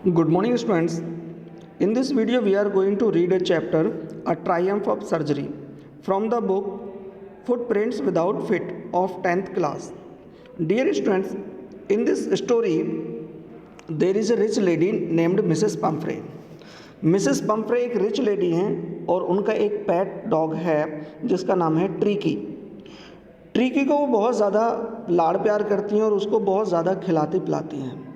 Good morning, students. In this video, we are going to read a chapter, A Triumph of Surgery, from the book Footprints Without Feet of 10th class. Dear students, in this story, there is a rich lady named Mrs. Pumphrey. Mrs Pomfrey एक rich lady हैं और उनका एक pet dog है जिसका नाम है ट्रीकी। ट्रीकी को वो बहुत ज़्यादा लाड़ प्यार करती हैं और उसको बहुत ज़्यादा खिलाती पिलाती हैं।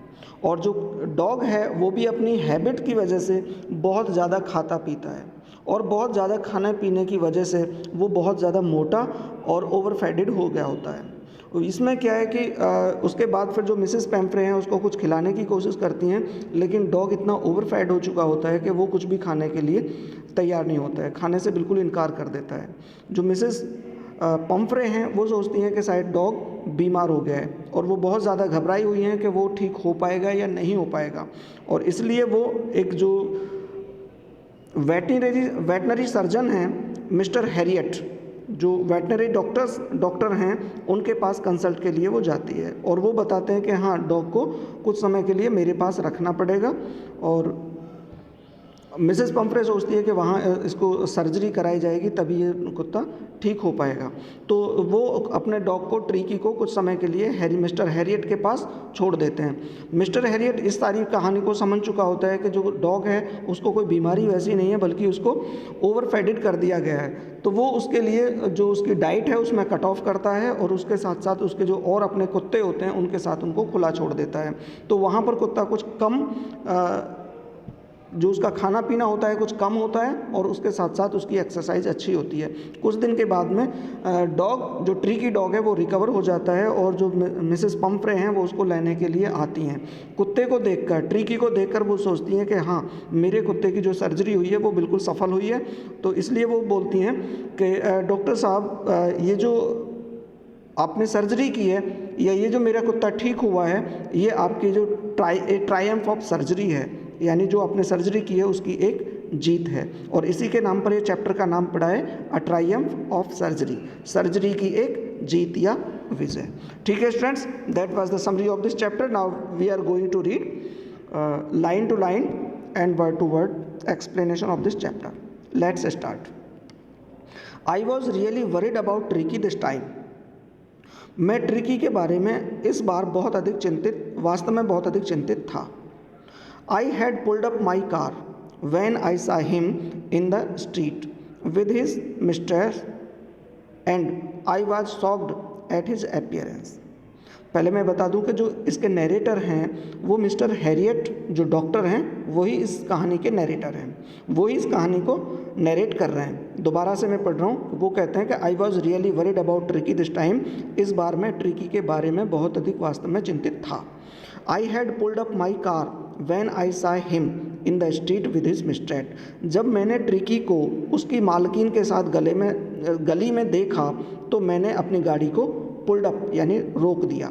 और जो डॉग है वो भी अपनी हैबिट की वजह से बहुत ज़्यादा खाता पीता है और बहुत ज़्यादा खाने पीने की वजह से वो बहुत ज़्यादा मोटा और ओवरफेडेड हो गया होता है। इसमें क्या है कि उसके बाद फिर जो मिसेस पैम्फ्रे हैं उसको कुछ खिलाने की कोशिश करती हैं, लेकिन डॉग इतना ओवरफेड हो चुका होता है कि वो कुछ भी खाने के लिए तैयार नहीं होता है, खाने से बिल्कुल इनकार कर देता है। जो मिसेस पम्फ्रे हैं वो सोचती हैं कि शायद डॉग बीमार हो गया है और वो बहुत ज़्यादा घबराई हुई हैं कि वो ठीक हो पाएगा या नहीं हो पाएगा, और इसलिए वो एक जो वेटनरी सर्जन हैं मिस्टर हैरियट, जो वेटनरी डॉक्टर हैं उनके पास कंसल्ट के लिए वो जाती है और वो बताते हैं कि हाँ, डॉग को कुछ समय के लिए मेरे पास रखना पड़ेगा। और मिसेस पम्फ्रे सोचती है कि वहाँ इसको सर्जरी कराई जाएगी तभी ये कुत्ता ठीक हो पाएगा। तो वो अपने डॉग को ट्रीकी को कुछ समय के लिए मिस्टर हैरियट के पास छोड़ देते हैं। मिस्टर हैरियट इस सारी कहानी को समझ चुका होता है कि जो डॉग है उसको कोई बीमारी वैसी नहीं है, बल्कि उसको ओवरफेडेड कर दिया गया है। तो वो उसके लिए जो उसकी डाइट है उसमें कट ऑफ करता है और उसके साथ साथ उसके जो और अपने कुत्ते होते हैं उनके साथ उनको खुला छोड़ देता है। तो वहाँ पर कुत्ता कुछ कम जो उसका खाना पीना होता है कुछ कम होता है और उसके साथ साथ उसकी एक्सरसाइज अच्छी होती है। कुछ दिन के बाद में डॉग, जो ट्रीकी डॉग है, वो रिकवर हो जाता है और जो मिसेस पम्फ्रे हैं वो उसको लेने के लिए आती हैं। कुत्ते को देखकर, ट्रीकी को देखकर वो सोचती हैं कि हाँ, मेरे कुत्ते की जो सर्जरी हुई है वो बिल्कुल सफल हुई है। तो इसलिए वो बोलती हैं कि डॉक्टर साहब, ये जो आपने सर्जरी की है या ये जो मेरा कुत्ता ठीक हुआ है, ये आपकी जो ट्रायम्फ ऑफ सर्जरी है, यानी जो आपने सर्जरी की है उसकी एक जीत है। और इसी के नाम पर ये चैप्टर का नाम पड़ा है a triumph of surgery, surgery की एक जीत या विजय। ठीक है students, that was the summary of this chapter. Now we are going to read line to line and word to word explanation of this chapter. Let's start. I was really worried about Tricki this time. मैं Tricki के बारे में इस बार बहुत अधिक चिंतित, वास्तव में बहुत अधिक चिंतित था। I had pulled up my car when I saw him in the street with his mistress and I was shocked at his appearance. पहले मैं बता दूं कि जो इसके नैरेटर हैं वो मिस्टर हैरियट, जो डॉक्टर हैं, वही इस कहानी के नैरेटर हैं, वही इस कहानी को नैरेट कर रहे हैं। दोबारा से मैं पढ़ रहा हूँ। वो कहते हैं कि I was really worried about Tricki this time. इस बार मैं ट्रीकी के बारे में बहुत अधिक वास्तव में चिंतित था। I had pulled up my car when I saw him in the street with his mistress. जब मैंने ट्रीकी को उसकी मालकिन के साथ गली में देखा तो मैंने अपनी गाड़ी को पुल्ड अप यानी रोक दिया।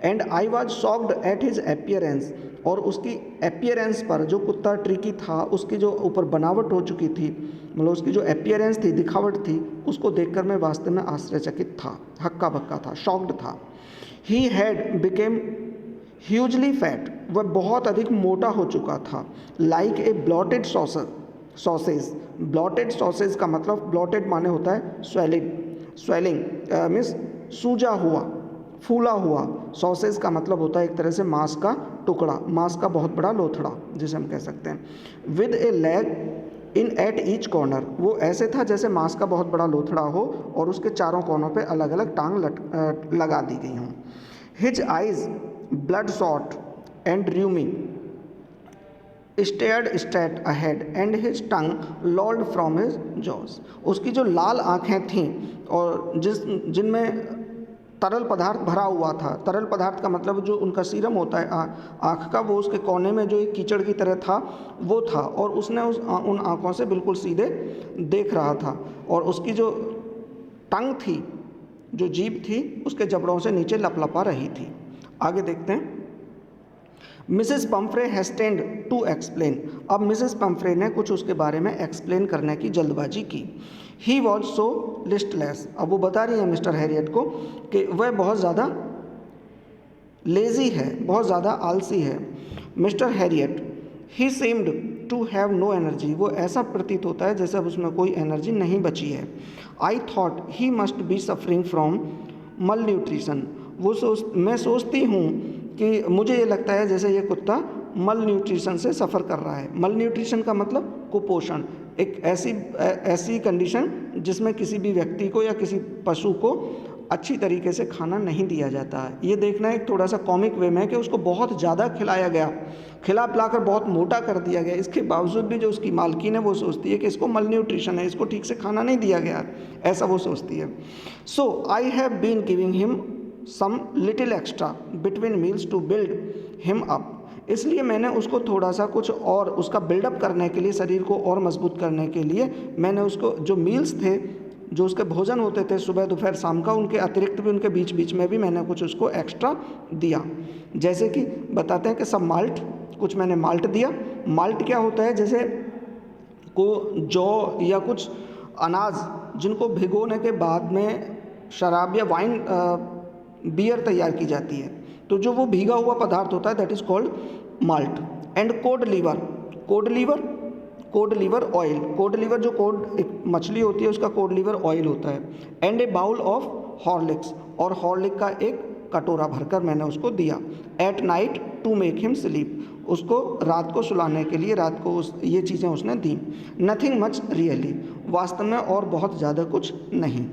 And I was shocked at his appearance, और उसकी एपियरेंस पर, जो कुत्ता ट्रीकी था उसकी जो ऊपर बनावट हो चुकी थी, मतलब उसकी जो एपियरेंस थी, दिखावट थी, उसको देखकर मैं वास्तव में आश्चर्यचकित था, हक्का बक्का था, शॉक्ड था। He had became hugely fat, वह बहुत अधिक मोटा हो चुका था। Like a blotted sausage. Blotted sausage का मतलब, ब्लॉटेड माने होता है स्वेलिंग मीन्स सूजा हुआ, फूला हुआ। सॉसेज का मतलब होता है एक तरह से मांस का टुकड़ा, मांस का बहुत बड़ा लोथड़ा जिसे हम कह सकते हैं। With A leg in at each corner, वो ऐसे था जैसे मांस का बहुत बड़ा लोथड़ा हो और उसके चारों कोनों पे अलग अलग टांग लगा दी गई हों। His eyes bloodshot and rheumy stared straight ahead and his tongue lolled from his jaws. उसकी जो लाल आँखें थीं और जिनमें तरल पदार्थ भरा हुआ था, तरल पदार्थ का मतलब जो उनका सीरम होता है आँख का, वो उसके कोने में जो एक कीचड़ की तरह था वो था, और उसने उन आँखों से बिल्कुल सीधे देख रहा था। और उसकी जो टंग थी, जो जीभ थी, उसके जबड़ों से नीचे लपलपा रही थी। आगे देखते हैं। Mrs Pumphrey hastened to explain. अब मिसेस पम्फ्रे ने कुछ उसके बारे में एक्सप्लेन करने की जल्दबाजी की। He was so listless. अब वो बता रही है मिस्टर हैरियट को कि वह बहुत ज़्यादा लेज़ी है, बहुत ज़्यादा आलसी है। Mr Herriot he seemed to have no energy, वो ऐसा प्रतीत होता है जैसे अब उसमें कोई एनर्जी नहीं बची है। I thought he must be suffering from मल न्यूट्रिशन, मैं सोचती हूँ कि मुझे ये लगता है जैसे ये कुत्ता मल न्यूट्रिशन से सफ़र कर रहा है। मल न्यूट्रिशन का मतलब कुपोषण, एक ऐसी कंडीशन जिसमें किसी भी व्यक्ति को या किसी पशु को अच्छी तरीके से खाना नहीं दिया जाता है। ये देखना एक थोड़ा सा कॉमिक वे में है कि उसको बहुत ज़्यादा खिलाया गया, खिला पिलाकर बहुत मोटा कर दिया गया, इसके बावजूद भी जो उसकी मालकिन है वो सोचती है कि इसको मल न्यूट्रिशन है, इसको ठीक से खाना नहीं दिया गया, ऐसा वो सोचती है। So I have been giving him some little extra between meals to build him up, इसलिए मैंने उसको थोड़ा सा कुछ और उसका बिल्डअप करने के लिए, शरीर को और मजबूत करने के लिए मैंने उसको जो मील्स थे, जो उसके भोजन होते थे सुबह दोपहर शाम का, उनके अतिरिक्त भी उनके बीच बीच में भी मैंने कुछ उसको एक्स्ट्रा दिया। जैसे कि बताते हैं कि सब माल्ट, कुछ मैंने माल्ट दिया। माल्ट क्या होता है, जैसे को जौ या कुछ अनाज जिनको भिगोने के बाद में शराब या वाइन बियर तैयार की जाती है, तो जो वो भीगा हुआ पदार्थ होता है that is called malt. And cod liver, cod liver oil, cod liver जो कोड एक मछली होती है उसका कोड लीवर ऑयल होता है। And a bowl of Horlicks, और हॉर्लिक का एक कटोरा भरकर मैंने उसको दिया। At night to make him sleep, उसको रात को सुलाने के लिए रात को ये चीज़ें उसने दी। नथिंग मच रियली, वास्तव में और बहुत ज़्यादा कुछ नहीं,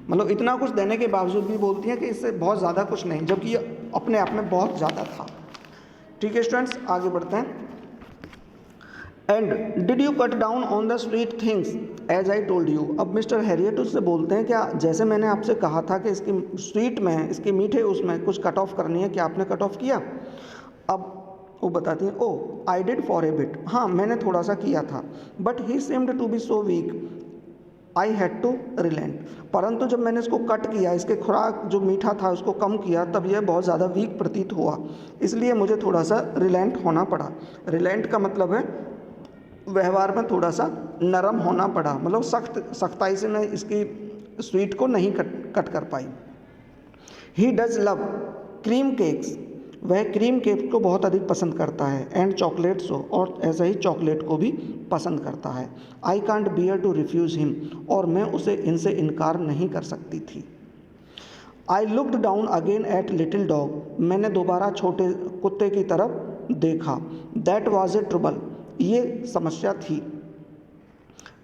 मतलब इतना कुछ देने के बावजूद भी बोलती हैं कि इससे बहुत ज़्यादा कुछ नहीं, जबकि ये अपने आप में बहुत ज़्यादा था। ठीक है स्टूडेंट्स, आगे बढ़ते हैं। And did you cut down on the sweet things as I told you, अब मिस्टर हैरियट उससे बोलते हैं क्या जैसे मैंने आपसे कहा था कि इसकी स्वीट में, इसके मीठे उसमें कुछ कट ऑफ करनी है, क्या आपने कट ऑफ किया? अब वो बताती हैं, oh I did for a bit, हाँ मैंने थोड़ा सा किया था। But he seemed to be so weak I had to relent, परंतु जब मैंने इसको कट किया, इसके खुराक जो मीठा था उसको कम किया, तब यह बहुत ज़्यादा वीक प्रतीत हुआ, इसलिए मुझे थोड़ा सा रिलेंट होना पड़ा। रिलेंट का मतलब है व्यवहार में थोड़ा सा नरम होना पड़ा, मतलब सख्ताई से मैं इसकी स्वीट को नहीं कट कर पाई। He does love cream cakes, वह क्रीम केक को बहुत अधिक पसंद करता है। एंड चॉकलेट्स, और ऐसा ही चॉकलेट को भी पसंद करता है। I can't bear to refuse him, और मैं उसे इनसे इनकार नहीं कर सकती थी। I looked down again at little dog, मैंने दोबारा छोटे कुत्ते की तरफ देखा। दैट वॉज ए ट्रबल, ये समस्या थी।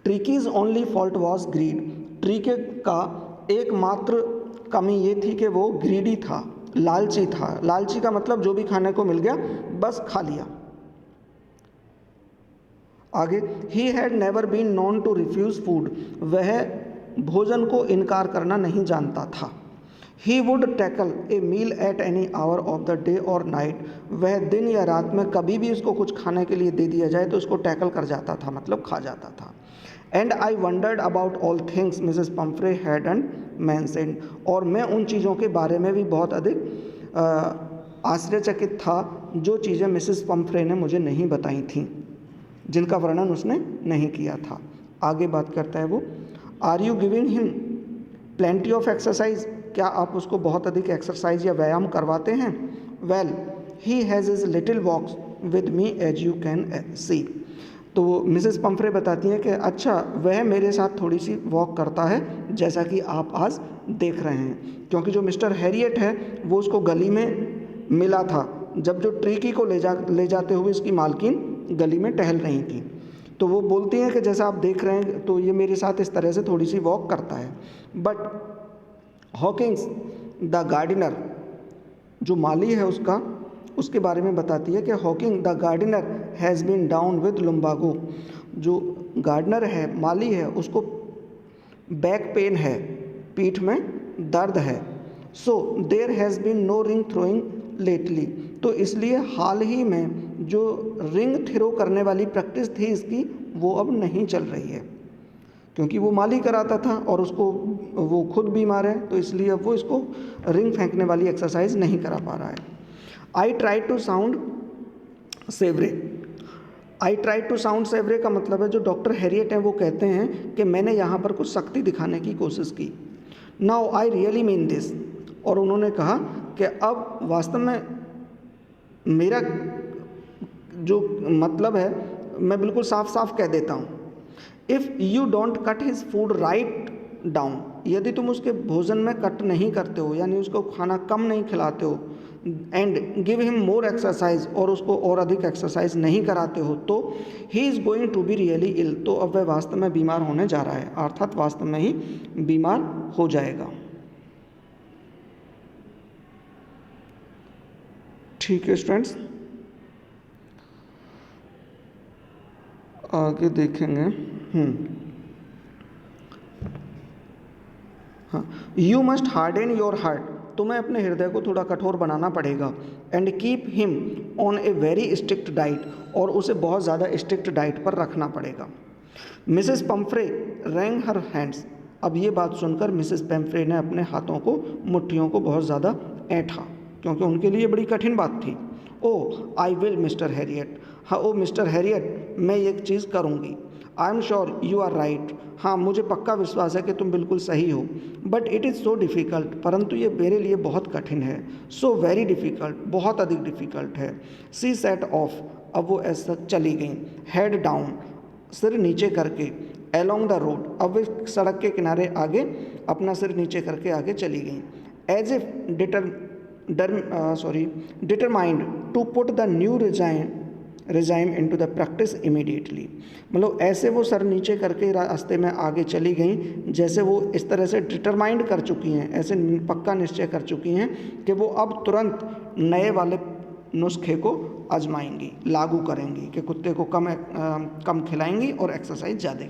ट्रीकीज ओनली फॉल्ट वॉज ग्रीड, ट्रीके का एकमात्र कमी ये थी कि वो ग्रीडी था, लालची था। लालची का मतलब जो भी खाने को मिल गया बस खा लिया। आगे, he had never been known to refuse food, वह भोजन को इनकार करना नहीं जानता था। He would tackle a meal at any hour of the day और नाइट, वह दिन या रात में कभी भी उसको कुछ खाने के लिए दे दिया जाए तो उसको टैकल कर जाता था, मतलब खा जाता था। And I wandered about all things Mrs Pomfrey had and मैंसेंड, और मैं उन चीज़ों के बारे में भी बहुत अधिक आश्चर्यचकित था जो चीज़ें मिसेस पम्फ्रे ने मुझे नहीं बताई थीं, जिनका वर्णन उसने नहीं किया था। आगे बात करता है वो, are you giving him plenty of exercise, क्या आप उसको बहुत अधिक एक्सरसाइज या व्यायाम करवाते हैं? Well he has his little walks with me as you can see, तो मिसेस पम्फ्रे बताती हैं कि अच्छा वह मेरे साथ थोड़ी सी वॉक करता है जैसा कि आप आज देख रहे हैं, क्योंकि जो मिस्टर हैरियट है वो उसको गली में मिला था जब जो ट्रीकी को ले जाते हुए इसकी मालकिन गली में टहल रही थी, तो वो बोलती हैं कि जैसा आप देख रहे हैं तो ये मेरे साथ इस तरह से थोड़ी सी वॉक करता है। बट हॉकिंग्स द गार्डनर, जो माली है उसके बारे में बताती है कि हॉकिंग the gardener has been down with lumbago, जो गार्डनर है, माली है, उसको बैक पेन है, पीठ में दर्द है। So there has been no ring throwing lately, तो इसलिए हाल ही में जो रिंग थ्रो करने वाली प्रैक्टिस थी इसकी वो अब नहीं चल रही है, क्योंकि वो माली कराता था और उसको वो खुद बीमार है, तो इसलिए अब वो इसको रिंग फेंकने वाली एक्सरसाइज नहीं करा पा रहा है। I try to sound severe, I try to sound severe का मतलब है जो डॉक्टर हैरियट हैं वो कहते हैं कि मैंने यहाँ पर कुछ सख्ती दिखाने की कोशिश की। Now I really mean this, और उन्होंने कहा कि अब वास्तव में मेरा जो मतलब है मैं बिल्कुल साफ साफ कह देता हूँ। If you don't cut his food write down, यदि तुम उसके भोजन में कट नहीं करते हो, यानी उसको खाना कम नहीं खिलाते हो, and give him more exercise, और उसको और अधिक एक्सरसाइज नहीं कराते हो, तो he is going to be really ill, तो अब वह वास्तव में बीमार होने जा रहा है, अर्थात वास्तव में ही बीमार हो जाएगा। ठीक है स्टूडेंट्स, आगे देखेंगे। हाँ, you must harden your heart, तुम्हें अपने हृदय को थोड़ा कठोर बनाना पड़ेगा, and keep him on a very strict diet, और उसे बहुत ज़्यादा स्ट्रिक्ट डाइट पर रखना पड़ेगा। Mrs Pomfrey wrong her hands, अब ये बात सुनकर मिसेस पम्फ्रे ने अपने हाथों को, मुट्ठियों को बहुत ज़्यादा ऐंठा, क्योंकि उनके लिए बड़ी कठिन बात थी। Oh I will Mr Herriot, हाँ ओ मिस्टर हैरियट, मैं ये चीज़ करूँगी। I am sure you are right, हाँ मुझे पक्का विश्वास है कि तुम बिल्कुल सही हो। But it is so difficult, परंतु ये मेरे लिए बहुत कठिन है। सो वेरी डिफ़िकल्ट, बहुत अधिक डिफ़िकल्ट है। सी सेट ऑफ, अब वो ऐसा चली गई, हेड डाउन, सिर नीचे करके, एलोंग द रोड, अब वे सड़क के किनारे आगे अपना सिर नीचे करके आगे चली गई। As if determined to put the new regime into the practice immediately, मतलब ऐसे वो सर नीचे करके रास्ते में आगे चली गई जैसे वो इस तरह से डिटरमाइंड कर चुकी हैं, ऐसे पक्का निश्चय कर चुकी हैं कि वो अब तुरंत नए वाले नुस्खे को आजमाएंगी, लागू करेंगी, कि कुत्ते को कम खिलाएंगी और एक्सरसाइज ज़्यादा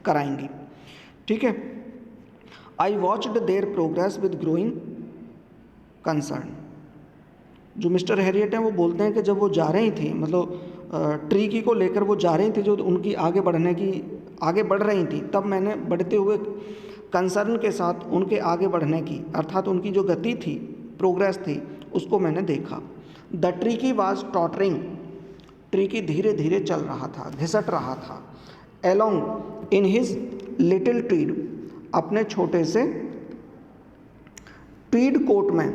कराएंगी। ठीक है। I watched there progress with growing concern, जो मिस्टर हैरियट हैं वो बोलते हैं कि जब वो जा रही थी, मतलब ट्रीकी को लेकर वो जा रही थी, जो उनकी आगे बढ़ रही थी, तब मैंने बढ़ते हुए कंसर्न के साथ उनके आगे बढ़ने की, अर्थात उनकी जो गति थी, प्रोग्रेस थी, उसको मैंने देखा। द ट्रीकी वाज टॉटरिंग, ट्रीकी धीरे धीरे चल रहा था, घिसट रहा था। Along in his little Tweed, अपने छोटे से ट्वीड कोट में,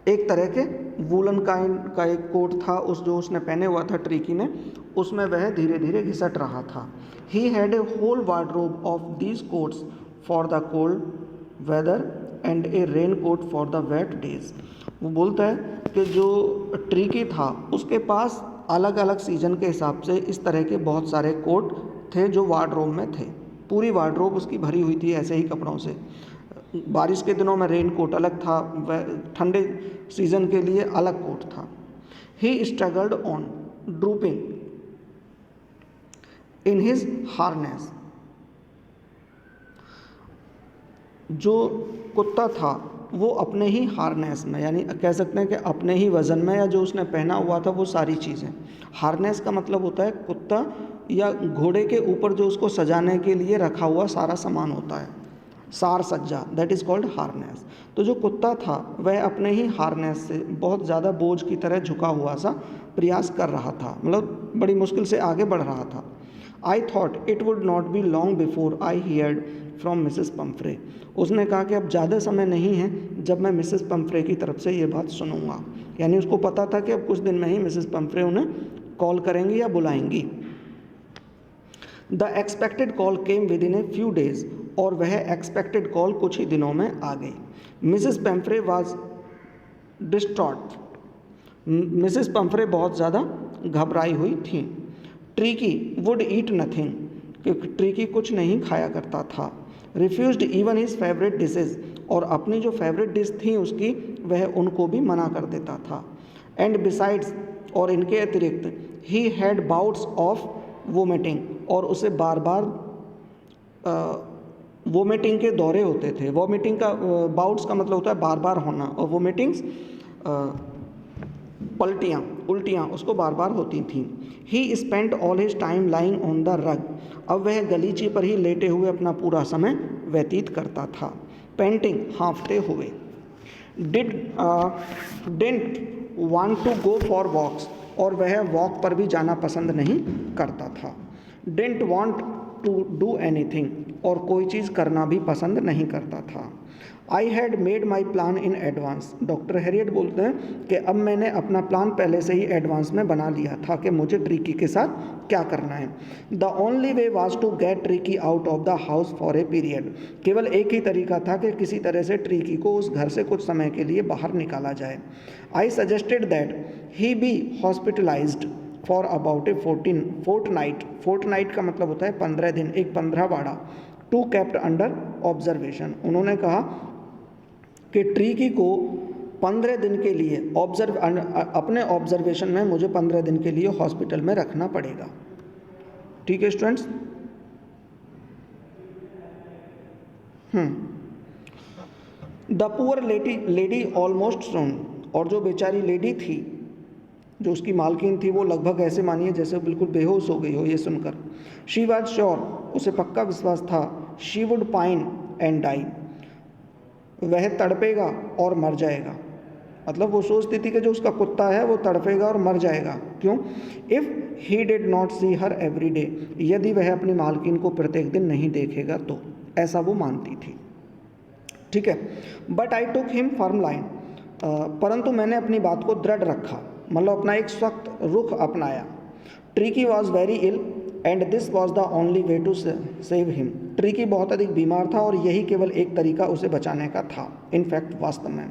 एक तरह के वूलन का एक कोट था जो उसने पहने हुआ था ट्रीकी ने, उसमें वह धीरे धीरे घिसट रहा था। He had a whole wardrobe of these coats for the cold weather and a rain coat for the wet days. वो बोलता है कि जो ट्रीकी था उसके पास अलग अलग सीजन के हिसाब से इस तरह के बहुत सारे कोट थे जो वार्डरोब में थे, पूरी वार्डरोब उसकी भरी हुई थी ऐसे ही कपड़ों से। बारिश के दिनों में रेन कोट अलग था, ठंडे सीजन के लिए अलग कोट था। He struggled on drooping in his harness, जो कुत्ता था वो अपने ही हार्नेस में, यानी कह सकते हैं कि अपने ही वज़न में, या जो उसने पहना हुआ था वो सारी चीज़ें। हार्नेस का मतलब होता है कुत्ता या घोड़े के ऊपर जो उसको सजाने के लिए रखा हुआ सारा सामान होता है, सार सज्जा, दैट इज़ कॉल्ड हार्नेस। तो जो कुत्ता था वह अपने ही हार्नेस से बहुत ज़्यादा बोझ की तरह झुका हुआ सा प्रयास कर रहा था, मतलब बड़ी मुश्किल से आगे बढ़ रहा था। आई thought it would not be long before I heard from Mrs Pomfrey, उसने कहा कि अब ज़्यादा समय नहीं है जब मैं मिसेस पम्फ्रे की तरफ से ये बात सुनूंगा, यानी उसको पता था कि अब कुछ दिन में ही मिसेस पम्फ्रे उन्हें कॉल करेंगी या बुलाएंगी। The expected call came within a few days, और वह एक्सपेक्टेड कॉल कुछ ही दिनों में आ गई। Mrs Pomfrey was distraught, Mrs Pomfrey बहुत ज़्यादा घबराई हुई थी। ट्रीकी वुड ईट नथिंग, क्योंकि ट्रीकी कुछ नहीं खाया करता था। Refused even his favourite dishes, और अपनी जो फेवरेट डिश थी उसकी वह उनको भी मना कर देता था। एंड बिसाइड्स, और इनके अतिरिक्त, he had bouts of vomiting, और उसे बार बार वोमिटिंग के दौरे होते थे। वोमिटिंग का बाउट्स का मतलब होता है बार बार होना, और वोमिटिंग्स पलटियाँ, उल्टियाँ उसको बार बार होती थीं। ही spent all his time lying on the rug, अब वह गलीचे पर ही लेटे हुए अपना पूरा समय व्यतीत करता था। पेंटिंग, हाँफते हुए। Didn't want to go for walks, और वह वॉक पर भी जाना पसंद नहीं करता था। Didn't want to do anything, और कोई चीज़ करना भी पसंद नहीं करता था। I had made my plan in advance. Doctor Herriot बोलते हैं कि अब मैंने अपना प्लान पहले से ही एडवांस में बना लिया था कि मुझे ट्रिकी के साथ क्या करना है। The only way was to get Tricky out of the house for a period. केवल एक ही तरीका था कि किसी तरह से ट्रिकी को उस घर से कुछ समय के लिए बाहर निकाला जाए। I suggested that he be hospitalised for about a fortnight का मतलब होता है 15 दिन, एक 15वाड़ा, टू केप्ट अंडर ऑब्जर्वेशन। उन्होंने कहा कि ट्रिकी को 15 दिन के लिए अपने ऑब्जर्वेशन में मुझे 15 दिन के लिए हॉस्पिटल में रखना पड़ेगा। ठीक है students. The poor lady almost swooned, और जो बेचारी लेडी थी, जो उसकी मालकिन थी, वो लगभग ऐसे मानिए जैसे बिल्कुल बेहोश हो गई हो ये सुनकर। शी वॉज श्योर, उसे पक्का विश्वास था, she would pine and die, वह तड़पेगा और मर जाएगा। मतलब वो सोचती थी कि जो उसका कुत्ता है वो तड़पेगा और मर जाएगा। क्यों? If he did not see her every day, यदि वह अपनी मालकिन को प्रत्येक दिन नहीं देखेगा तो, ऐसा वो मानती थी। ठीक है। But I took him firm line, परंतु मैंने अपनी बात को दृढ़ रखा, मतलब अपना एक सख्त रुख अपनाया। Tricky was very ill and this was the only way to save him. Tricky बहुत अधिक बीमार था और यही केवल एक तरीका उसे बचाने का था। इनफैक्ट वास्तव में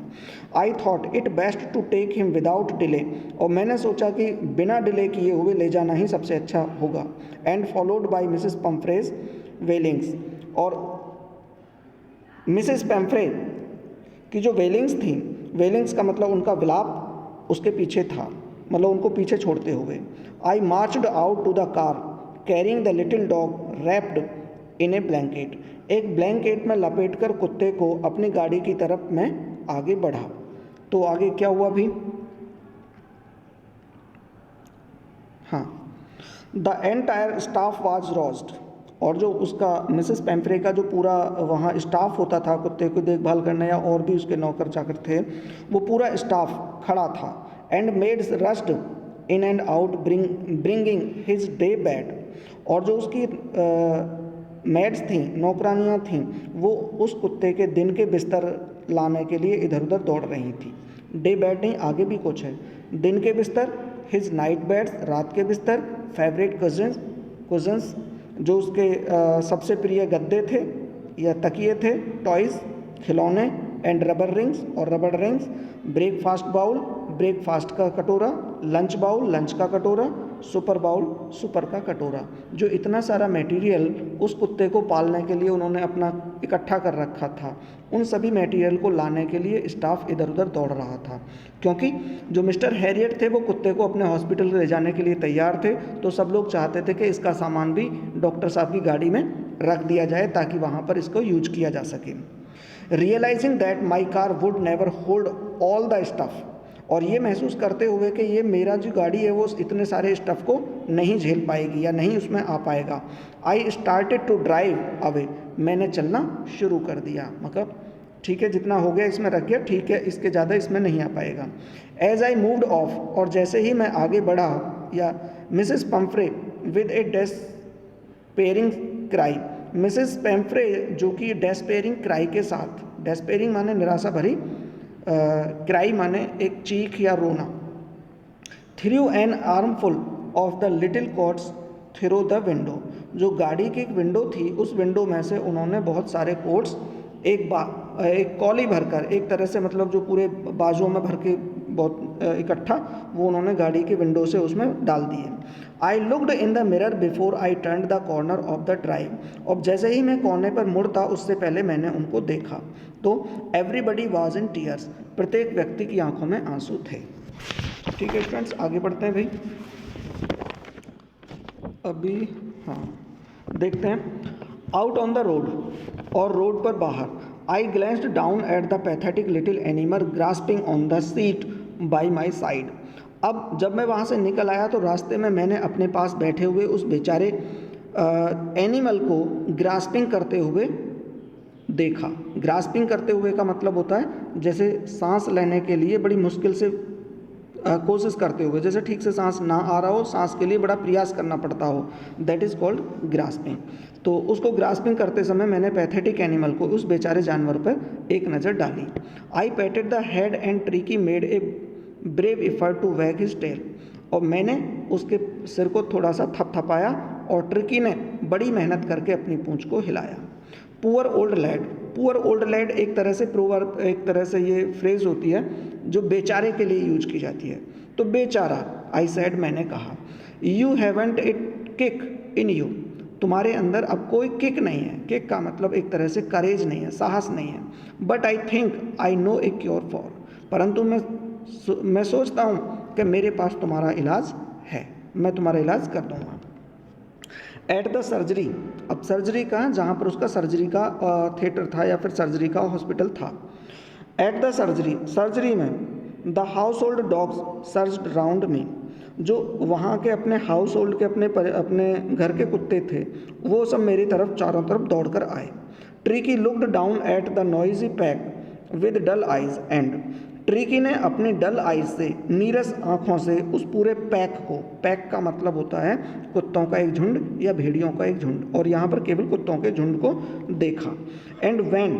I thought it best to take him without delay, और मैंने सोचा कि बिना डिले किए हुए ले जाना ही सबसे अच्छा होगा। एंड फॉलोड बाई मिसेस पम्फ्रेज वेलिंग्स, और मिसेस पैम्फ्रे की जो वेलिंग्स थी, वेलिंग्स का मतलब उनका विलाप उसके पीछे था, मतलब उनको पीछे छोड़ते हुए। I marched out to the car carrying the little dog wrapped in a blanket, एक ब्लैंकेट में लपेट कर कुत्ते को अपनी गाड़ी की तरफ मैं आगे बढ़ा। तो आगे क्या हुआ भी? हाँ, the entire staff was roast, और जो उसका मिसेस पैम्फ्रे का जो पूरा वहाँ स्टाफ होता था कुत्ते को देखभाल करने, या और भी उसके नौकर चाकर थे, वो पूरा स्टाफ खड़ा था। And maids rushed in and out bringing his day bed, और जो उसकी मेड्स थीं, नौकरानियाँ थीं, वो उस कुत्ते के दिन के बिस्तर लाने के लिए इधर उधर दौड़ रही थी। डे बेड नहीं, आगे भी कुछ है। दिन के बिस्तर, हिज नाइट बेड्स, रात के बिस्तर, फेवरेट कुजन्स, जो उसके सबसे प्रिय गद्दे थे या तकिए थे, टॉयज़, खिलौने, एंड रबर रिंग्स, और rubber rings, breakfast bowl, breakfast का कटोरा, लंच बाउल, लंच का कटोरा, सुपर बाउल, सुपर का कटोरा। जो इतना सारा मटेरियल उस कुत्ते को पालने के लिए उन्होंने अपना इकट्ठा कर रखा था, उन सभी मटेरियल को लाने के लिए स्टाफ इधर उधर दौड़ रहा था। क्योंकि जो मिस्टर हैरियट थे वो कुत्ते को अपने हॉस्पिटल ले जाने के लिए तैयार थे, तो सब लोग चाहते थे कि इसका सामान भी डॉक्टर साहब की गाड़ी में रख दिया जाए ताकि वहाँ पर इसको यूज किया जा सके। Realising that my car would never hold all the stuff, और ये महसूस करते हुए कि ये मेरा जो गाड़ी है वो इतने सारे स्टफ़ को नहीं झेल पाएगी या नहीं उसमें आ पाएगा। I started to drive away, मैंने चलना शुरू कर दिया, मतलब ठीक है जितना हो गया इसमें रख गया, ठीक है इसके ज़्यादा इसमें नहीं आ पाएगा। एज आई मूव्ड ऑफ, और जैसे ही मैं आगे बढ़ा, या Mrs Pomfrey with A despairing cry, Mrs पैम्फ्रे जो कि डेस्पेयरिंग क्राई के साथ, डेस्पेयरिंग माने निराशा भरी, क्राई माने एक चीख या रोना, threw an armful of the little coats through the window, जो गाड़ी की एक विंडो थी उस विंडो में से उन्होंने बहुत सारे कोट्स एक कॉली भरकर, एक तरह से मतलब जो पूरे बाजुओं में भर के बहुत इकट्ठा, वो उन्होंने गाड़ी की विंडो से उसमें डाल दिए। I looked in the mirror before I turn the corner of the drive, और जैसे ही मैं कोने पर मुड़ता उससे पहले मैंने उनको देखा तो एवरीबडी वाज इन टीयर्स, प्रत्येक व्यक्ति की आंखों में आंसू थे। ठीक है फ्रेंड्स, आगे बढ़ते हैं भाई। अभी हाँ देखते हैं। आउट ऑन द रोड, और रोड पर बाहर, I glanced down at the pathetic little animal grasping on the seat by my side. अब जब मैं वहाँ से निकल आया तो रास्ते में मैंने अपने पास बैठे हुए उस बेचारे एनिमल को ग्रास्पिंग करते हुए देखा। ग्रास्पिंग करते हुए का मतलब होता है जैसे सांस लेने के लिए बड़ी मुश्किल से कोशिश करते हुए, जैसे ठीक से सांस ना आ रहा हो, सांस के लिए बड़ा प्रयास करना पड़ता हो, दैट इज़ कॉल्ड ग्रास्पिंग। तो उसको ग्रास्पिंग करते समय मैंने पैथेटिक एनिमल को, उस बेचारे जानवर पर एक नज़र डाली। I patted the head and Tricki made a brave effort to wag his tail, और मैंने उसके सिर को थोड़ा सा थपथपाया और ट्रिकी ने बड़ी मेहनत करके अपनी पूंछ को हिलाया। Poor old lad, poor old lad एक तरह से प्रोवर्ब, एक तरह से ये फ्रेज़ होती है जो बेचारे के लिए यूज की जाती है। तो बेचारा, आई सेड, मैंने कहा, you haven't it kick in you, तुम्हारे अंदर अब कोई किक नहीं है। किक का मतलब एक तरह से करेज नहीं है, साहस नहीं है। But I think I know A cure for, परंतु मैं सोचता हूँ कि मेरे पास तुम्हारा इलाज है, मैं तुम्हारा इलाज कर दूँगा। एट द सर्जरी, अब सर्जरी का, जहाँ पर उसका सर्जरी का थिएटर था या फिर सर्जरी का हॉस्पिटल था। एट द सर्जरी, सर्जरी में the household dogs surged round me, जो वहाँ के अपने हाउस होल्ड के अपने घर के कुत्ते थे, वो सब मेरी तरफ चारों तरफ दौड़ कर आए। Tricky looked down at the noisy pack with dull eyes and, Tricky ने अपनी डल आइज से, नीरस आँखों से उस पूरे पैक को, पैक का मतलब होता है कुत्तों का एक झुंड या भेड़ियों का एक झुंड, और यहाँ पर केवल कुत्तों के झुंड को देखा। एंड व्हेन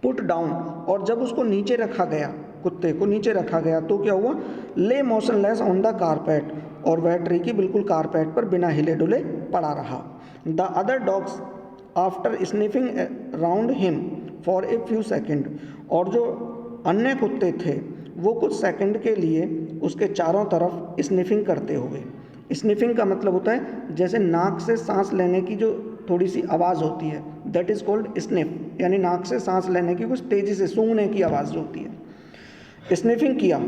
पुट डाउन, और जब उसको नीचे रखा गया, कुत्ते को नीचे रखा गया, तो क्या हुआ, ले मोशनलेस ऑन द कारपेट, और वह ट्रिकी बिल्कुल कारपेट पर बिना हिले डुले पड़ा रहा। The other dogs after sniffing round him for a few second, और जो अन्य कुत्ते थे वो कुछ सेकंड के लिए उसके चारों तरफ स्निफिंग करते हुए, स्निफिंग का मतलब होता है जैसे नाक से सांस लेने की जो थोड़ी सी आवाज़ होती है, दैट इज़ कॉल्ड स्निफ, यानी नाक से सांस लेने की कुछ तेज़ी से सूंघने की आवाज़ जो होती है। स्निफिंग किया,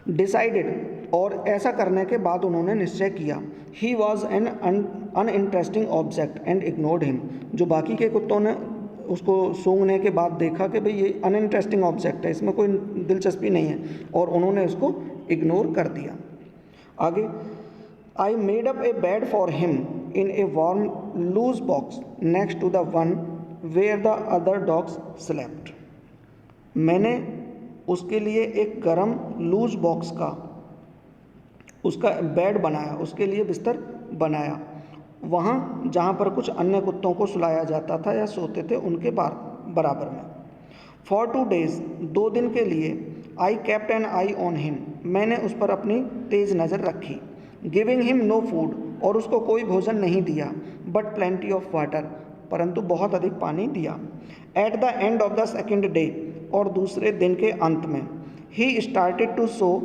डिसाइडेड, और ऐसा करने के बाद उन्होंने निश्चय किया, he was an uninteresting object and ignored him, जो बाकी के कुत्तों ने उसको सूंघने के बाद देखा कि भाई ये अनइंटरेस्टिंग ऑब्जेक्ट है, इसमें कोई दिलचस्पी नहीं है, और उन्होंने उसको इग्नोर कर दिया। आगे, I made up a bed for him in a warm loose box next to the one where the other dogs slept, मैंने उसके लिए एक गरम लूज बॉक्स का, उसका बेड बनाया, उसके लिए बिस्तर बनाया, वहाँ जहाँ पर कुछ अन्य कुत्तों को सुलाया जाता था या सोते थे उनके बराबर में। फॉर 2 days, 2 दिन के लिए, I kept an eye on him, मैंने उस पर अपनी तेज़ नज़र रखी। गिविंग हिम नो फूड, और उसको कोई भोजन नहीं दिया, बट प्लेंटी ऑफ वाटर, परंतु बहुत अधिक पानी दिया। At the end of the second day, और दूसरे दिन के अंत में, he started to show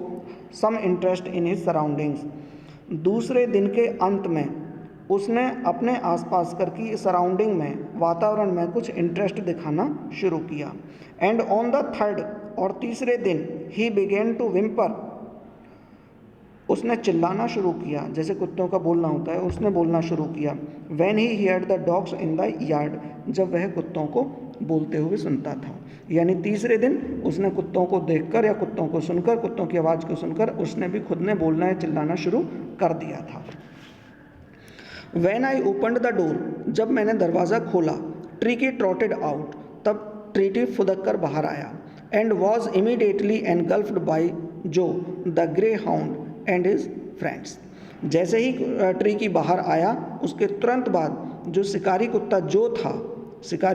some interest in his surroundings, दूसरे दिन के अंत में उसने अपने आसपास की सराउंडिंग में, वातावरण में कुछ इंटरेस्ट दिखाना शुरू किया। एंड ऑन द थर्ड, और तीसरे दिन, ही बिगेन टू विम्पर, उसने चिल्लाना शुरू किया, जैसे कुत्तों का बोलना होता है, उसने बोलना शुरू किया। When he heard the dogs in the yard, जब वह कुत्तों को बोलते हुए सुनता था, यानी तीसरे दिन उसने कुत्तों को देखकर या कुत्तों को सुनकर, कुत्तों की आवाज़ को सुनकर उसने भी खुद ने बोलना या चिल्लाना शुरू कर दिया था। When I opened the door, जब मैंने दरवाज़ा खोला, ट्रिकी ट्रॉटेड आउट, तब ट्रीटी फुदक कर बाहर आया। And was immediately engulfed by Joe the greyhound and his friends, जैसे ही ट्रिकी बाहर आया, उसके तुरंत बाद जो शिकारी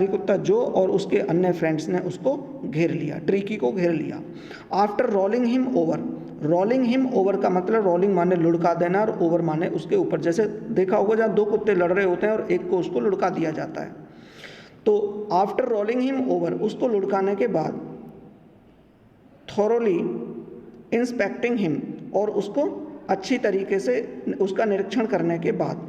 कुत्ता जो और उसके अन्य फ्रेंड्स ने उसको घेर लिया, ट्रिकी को घेर लिया। After rolling him over, rolling him over का मतलब, रोलिंग माने लुढ़का देना और ओवर माने उसके ऊपर, जैसे देखा होगा जहाँ 2 कुत्ते लड़ रहे होते हैं और एक को उसको लुढ़का दिया जाता है। तो आफ्टर रोलिंग हिम ओवर, उसको लुढ़काने के बाद, थॉरोली इंस्पेक्टिंग हिम, और उसको अच्छी तरीके से उसका निरीक्षण करने के बाद,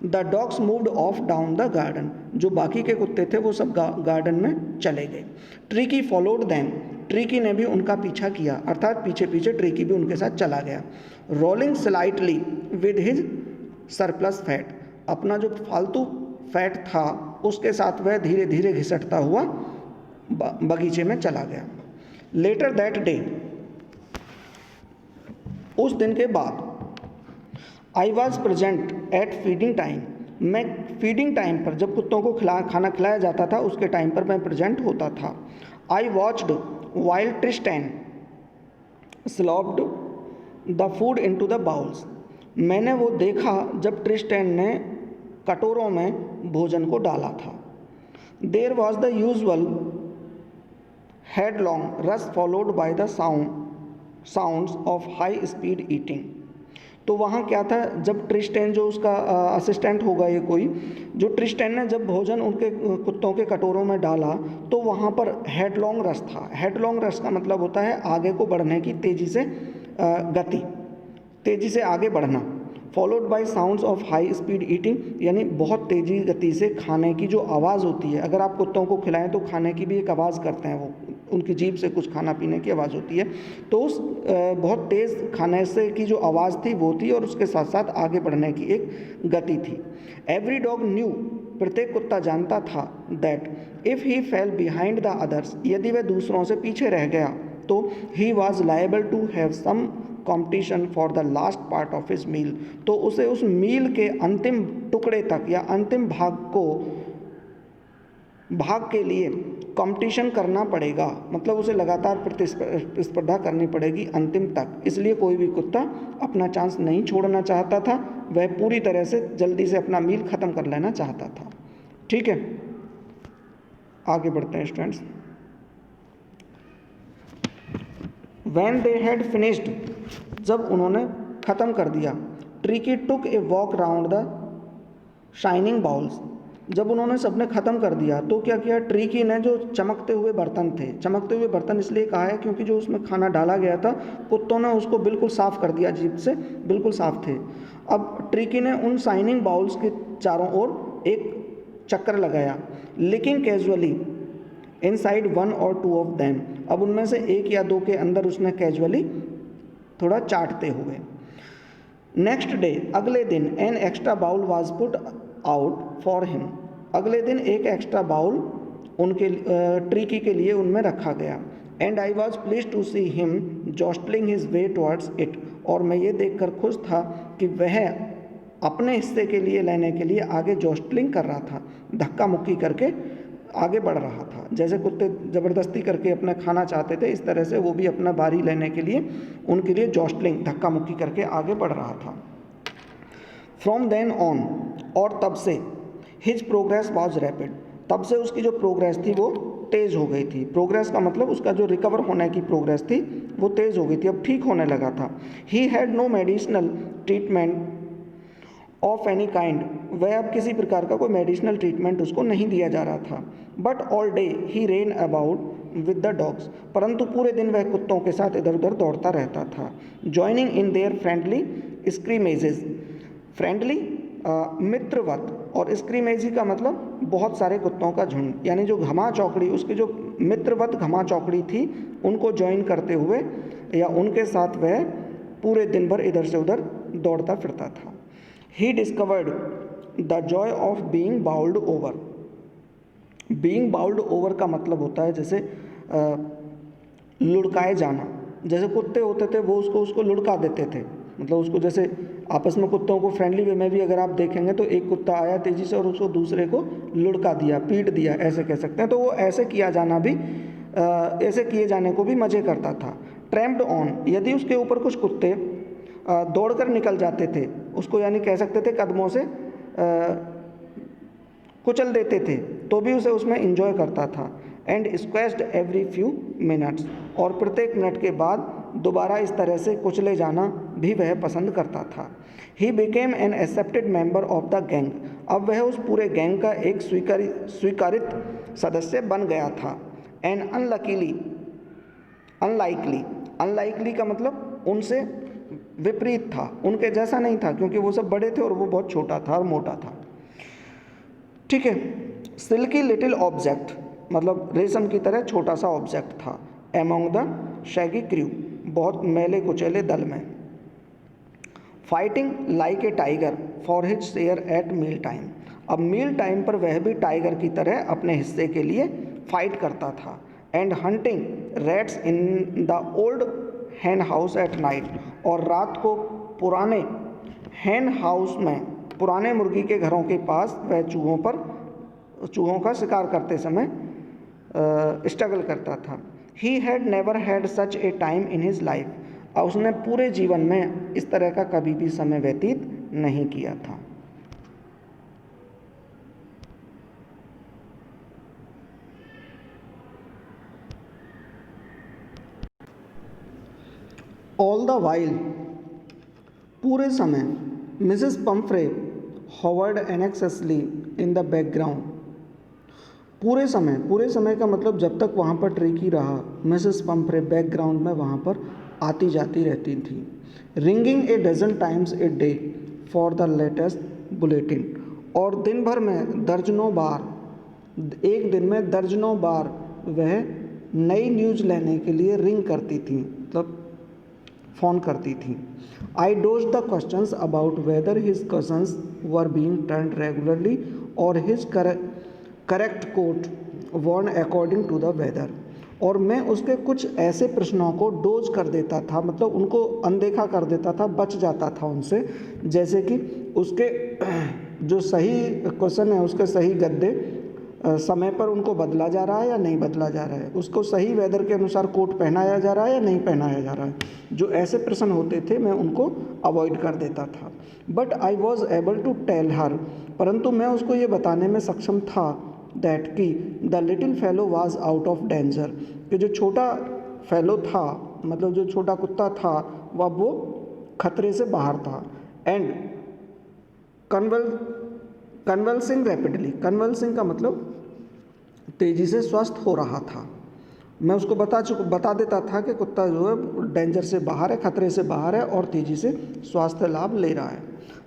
the dogs moved of down the garden, जो बाकी के कुत्ते थे वो सब गार्डन में चले गए। ट्रिकी फॉलोड देम, ट्रिकी ने भी उनका पीछा किया, अर्थात पीछे पीछे ट्रिकी भी उनके साथ चला गया। Rolling slightly with his surplus fat, अपना जो फालतू फैट था उसके साथ वह धीरे धीरे घिसटता हुआ बगीचे में चला गया। लेटर दैट डे, उस दिन के बाद, I was present at feeding time, मैं फीडिंग टाइम पर, जब कुत्तों को खाना खिलाया जाता था उसके टाइम पर मैं प्रेजेंट होता था। I watched while Tristan slopped the food into the bowls. मैंने वो देखा जब ट्रिस्टैन ने कटोरों में भोजन को डाला था. There was the usual headlong rush followed by the sounds of high speed eating. तो वहाँ क्या था, जब ट्रिस्टैन जो उसका असिस्टेंट होगा ये कोई, जो ट्रिस्टैन ने जब भोजन उनके कुत्तों के कटोरों में डाला तो वहाँ पर हेडलॉन्ग रश था. हेडलॉन्ग रश का मतलब होता है आगे को बढ़ने की तेज़ी से गति, तेज़ी से आगे बढ़ना. Followed by sounds of high speed eating, यानी बहुत तेज़ी गति से खाने की जो आवाज़ होती है. अगर आप कुत्तों को खिलाएं तो खाने की भी एक आवाज़ करते हैं, वो उनकी जीभ से कुछ खाना पीने की आवाज़ होती है. तो उस बहुत तेज़ खाने से की जो आवाज़ थी वो थी, और उसके साथ साथ आगे बढ़ने की एक गति थी. एवरी डॉग न्यू, प्रत्येक कुत्ता जानता था, that if he fell behind the others, यदि वह दूसरों से पीछे रह गया तो he was liable to have some competition for the last part of his meal. तो उसे उस मील के अंतिम टुकड़े तक या अंतिम भाग के लिए कंपटीशन करना पड़ेगा. मतलब उसे लगातार प्रतिस्पर्धा करनी पड़ेगी अंतिम तक. इसलिए कोई भी कुत्ता अपना चांस नहीं छोड़ना चाहता था, वह पूरी तरह से जल्दी से अपना मील ख़त्म कर लेना चाहता था. ठीक है, आगे बढ़ते हैं students. When they had finished, जब उन्होंने ख़त्म कर दिया, tricky took a walk round the shining bowls. जब उन्होंने सबने ख़त्म कर दिया तो क्या किया, ट्रिकी ने जो चमकते हुए बर्तन थे, चमकते हुए बर्तन इसलिए कहा है क्योंकि जो उसमें खाना डाला गया था कुत्तों ने उसको बिल्कुल साफ़ कर दिया, जीभ से बिल्कुल साफ़ थे. अब ट्रिकी ने उन शाइनिंग बाउल्स के चारों ओर एक चक्कर लगाया, लिकिंग कैजुअली इनसाइड वन और टू ऑफ देम. अब उनमें से एक या दो के अंदर उसने कैजुअली थोड़ा चाटते हुए. नेक्स्ट डे, अगले दिन, an extra bowl was put out for him. अगले दिन एक एक्स्ट्रा बाउल उनके ट्रिकी के लिए उनमें रखा गया. And I was pleased to see him jostling his way towards it. और मैं ये देखकर खुश था कि वह अपने हिस्से के लिए लेने के लिए आगे जॉस्टलिंग कर रहा था, धक्का मुक्की करके आगे बढ़ रहा था. जैसे कुत्ते ज़बरदस्ती करके अपना खाना चाहते थे, इस तरह से वो भी अपना बारी लेने के लिए उनके लिए जॉस्टलिंग, धक्का मुक्की करके आगे बढ़ रहा था. फ्रॉम देन ऑन, और तब से, हिज प्रोग्रेस वॉज रैपिड. तब से उसकी जो प्रोग्रेस थी वो तेज़ हो गई थी. प्रोग्रेस का मतलब उसका जो रिकवर होने की प्रोग्रेस थी वो तेज़ हो गई थी, अब ठीक होने लगा था. He had no medicinal treatment of any kind. वह अब किसी प्रकार का कोई मेडिसिनल ट्रीटमेंट उसको नहीं दिया जा रहा था. But all day he rain about with the dogs. परंतु पूरे दिन वह कुत्तों के साथ इधर उधर दौड़ता रहता था. Joining in their friendly scrimmages. Friendly मित्रवत, और स्क्रीमेजी का मतलब बहुत सारे कुत्तों का झुंड, यानी जो घमा चौकड़ी, उसकी जो मित्रवत घमा चौकड़ी थी उनको ज्वाइन करते हुए या उनके साथ वह पूरे दिन भर इधर से उधर दौड़ता फिरता था. He discovered the joy of being bowled over. Being bowled over का मतलब होता है जैसे लुढ़काए जाना. जैसे कुत्ते होते थे वो उसको लुढ़का देते थे, मतलब उसको जैसे आपस में कुत्तों को फ्रेंडली वे में भी अगर आप देखेंगे तो एक कुत्ता आया तेज़ी से और उसको दूसरे को लुढ़का दिया, पीट दिया, ऐसे कह सकते हैं. तो वो ऐसे किया जाना भी, ऐसे किए जाने को भी मज़े करता था. ट्रैम्प्ड ऑन, यदि उसके ऊपर कुछ कुत्ते दौड़कर निकल जाते थे, उसको यानी कह सकते थे कदमों से कुचल देते थे, तो भी उसे उसमें एंजॉय करता था. एंड स्क्वैश्ड एवरी फ्यू मिनट्स, और प्रत्येक मिनट के बाद दोबारा इस तरह से कुचले जाना भी वह पसंद करता था. He became an accepted member of the gang. अब वह उस पूरे गैंग का एक स्वीकारित सदस्य बन गया था. एंड अनलाइकली का मतलब उनसे विपरीत था, उनके जैसा नहीं था, क्योंकि वो सब बड़े थे और वो बहुत छोटा था और मोटा था. ठीक है. सिल्की लिटिल ऑब्जेक्ट, मतलब रेशम की तरह छोटा सा ऑब्जेक्ट था. एमोंग द शैगी क्रू, बहुत मैले कुचेले दल में. Fighting like a tiger for his share at meal time. अब मील टाइम पर वह भी टाइगर की तरह अपने हिस्से के लिए फाइट करता था. And hunting rats in the old hen house at night, और रात को पुराने हैन हाउस में, पुराने मुर्गी के घरों के पास वह चूहों का शिकार करते समय स्ट्रगल करता था. He had never had such A time in his life. और उसने पूरे जीवन में इस तरह का कभी भी समय व्यतीत नहीं किया था। ऑल द वाइल, पूरे समय, Mrs Pumphrey hovered anxiously in the background. पूरे समय का मतलब जब तक वहाँ पर ट्रिकी रहा, मिसेस पंफ्रे बैकग्राउंड में वहाँ पर आती जाती रहती थी। Ringing a dozen times a day for the latest bulletin. और दिन भर में दर्जनों बार, एक दिन में दर्जनों बार वह नई न्यूज़ लेने के लिए रिंग करती थी, मतलब फ़ोन करती थी। I dodge the questions about whether his cushions were being turned regularly और his correct coat worn according to the weather. और मैं उसके कुछ ऐसे प्रश्नों को डोज कर देता था, मतलब उनको अनदेखा कर देता था, बच जाता था उनसे, जैसे कि उसके जो सही क्वेश्चन है उसके सही गद्दे समय पर उनको बदला जा रहा है या नहीं बदला जा रहा है, उसको सही वेदर के अनुसार कोट पहनाया जा रहा है या नहीं पहनाया जा रहा है। जो ऐसे प्रश्न होते थे मैं उनको अवॉइड कर देता था। But I was able to tell her, परंतु मैं उसको ये बताने में सक्षम था दैट कि the little fellow was out of danger, कि जो छोटा फेलो था, मतलब जो छोटा कुत्ता था, वह वो खतरे से बाहर था। एंड कन्वल्सिंग रैपिडली, कन्वल्सिंग का मतलब तेज़ी से स्वस्थ हो रहा था। मैं उसको बता देता था कि कुत्ता जो है डेंजर से बाहर है, खतरे से बाहर है और तेज़ी से स्वास्थ्य लाभ ले रहा है।